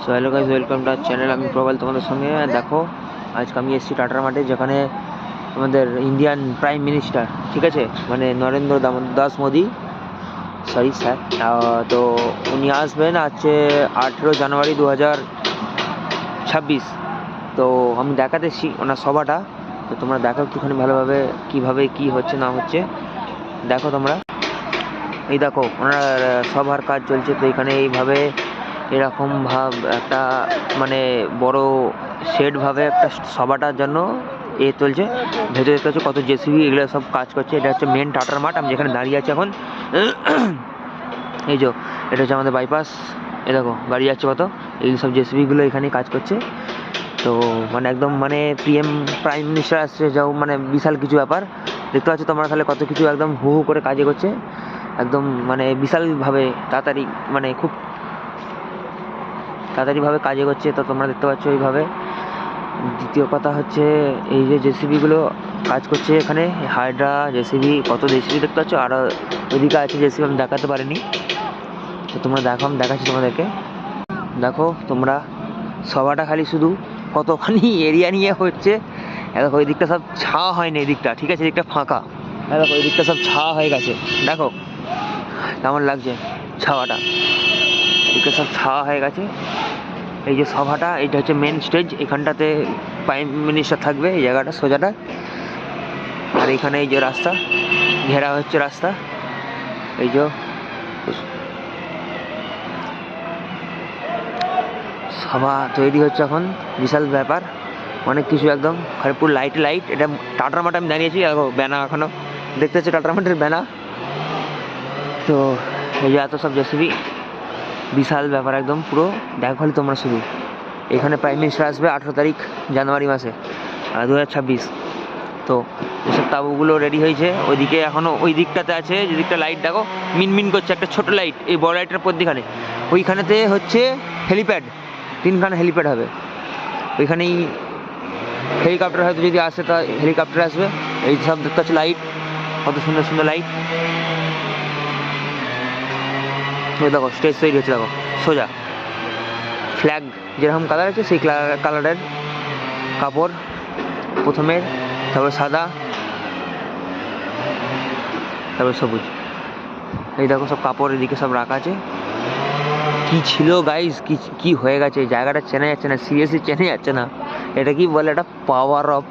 So hello guys, welcome to our channel. আমি প্রবল তোমাদের সঙ্গে। দেখো, আজকে আমি এসেছি টাটার মাঠে, যেখানে আমাদের ইন্ডিয়ান প্রাইম মিনিস্টার, ঠিক আছে, মানে নরেন্দ্র দাস মোদি, সরি স্যার, তো উনি আসবেন হচ্ছে 18 জানুয়ারি 2026। তো আমি দেখাতে এসেছি ওনার সভাটা। তো তোমরা দেখো একটুখানি ভালোভাবে কীভাবে কী হচ্ছে না হচ্ছে। দেখো তোমরা, এই দেখো ওনার সভার কাজ চলছে। তো এখানে এইভাবে এরকম ভাব একটা মানে বড় শেড ভাবে একটা সভাটার জন্য চলছে। ভেতরে দেখতে হচ্ছে কত জেসিবি এগুলো সব কাজ করছে। এটা হচ্ছে মেন টাটার মাঠ, আমি যেখানে দাঁড়িয়ে আছি এখন। এই যে এটা হচ্ছে আমাদের বাইপাস। এ দেখো গাড়ি যাচ্ছে কত, এই সব জেসিবিগুলো এখানে কাজ করছে। তো মানে একদম মানে প্রাইম মিনিস্টার আসছে, যাও মানে বিশাল কিছু ব্যাপার। দেখতে পাচ্ছ তোমরা তাহলে কত কিছু একদম হু হু করে কাজে করছে, একদম মানে বিশালভাবে তাড়াতাড়ি, মানে খুব তাড়াতাড়িভাবে কাজে করছে। তো তোমরা দেখতে পাচ্ছ এইভাবে। দ্বিতীয় কথা হচ্ছে এই যে জেসিবিগুলো কাজ করছে এখানে, হাইড্রা জেসিবি, কত জেসিবি দেখতে পাচ্ছ। আর ওইদিকে আছে জেসিবি, আমি দেখাতে পারিনি। তো তোমরা দেখো, আমি দেখাচ্ছি তোমাদেরকে। দেখো তোমরা, সভাটা খালি শুধু কতখানি এরিয়া নিয়ে হচ্ছে। দেখো ওই দিকটা সব ছাওয়া হয়নি, এদিকটা ঠিক আছে, এদিকটা ফাঁকা। দেখো ওই দিকটা সব ছাওয়া হয়ে গেছে। দেখো কেমন লাগছে ছাওয়াটা, এদিকটা সব ছাওয়া হয়ে গেছে। এই যে সভাটা, এইটা হচ্ছে মেন স্টেজ। এখানটাতে প্রাইম মিনিস্টার থাকবে, এই জায়গাটা সোজাটা। আর এখানে এই যে রাস্তা ঘেরা হচ্ছে রাস্তা, এই যে সভা তৈরি হচ্ছে এখন। বিশাল ব্যাপার, অনেক কিছু একদম পুরো লাইট। এটা টাটার মাঠে আমি দাঁড়িয়েছি। দেখো ব্যানা এখনো দেখতে হচ্ছে, টাটার মাঠের ব্যানা। তো এই যে এত সব জেসিবি, বিশাল ব্যাপার একদম পুরো। দেখো খালি তোমরা শুধু, এখানে প্রাইম মিনিস্টার আসবে 18 তারিখ জানুয়ারি মাসে 2026। তো এসব তাঁবুগুলো রেডি হয়েছে। ওইদিকে এখনও ওই দিকটাতে আছে, যে দিকটা লাইট দেখো মিনমিন করছে, একটা ছোট লাইট। এই বড় লাইটের প্রতিখানে ওইখানেতে হচ্ছে হেলিপ্যাড, 3খানা হেলিপ্যাড হবে ওইখানেই। হেলিকপ্টার হয়তো যদি আসে তা হেলিকপ্টার আসবে। এই সব দেখতে হচ্ছে লাইট, কত সুন্দর সুন্দর লাইট। ওই দেখো স্টেজ তৈরি হচ্ছে, দেখো সোজা ফ্ল্যাগ যেরকম কালার আছে সেই কালারের কাপড় প্রথমে, তারপর সাদা, তারপর সবুজ। এই দেখো সব কাপড় এদিকে সব রাখা আছে। কি ছিল গাইস, কি হয়ে গেছে, জায়গাটা চেনা যাচ্ছে না, সিরিয়াসলি চেনা যাচ্ছে না। এটা কি বলে, এটা পাওয়ার অফ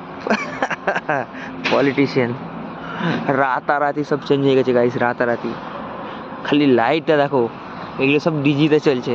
পলিটিশিয়ান। রাতারাতি সব চেঞ্জ হয়ে গেছে গাইস, রাতারাতি। খালি লাইটটা দেখো, এগুলো সব ডিজিতে চলছে।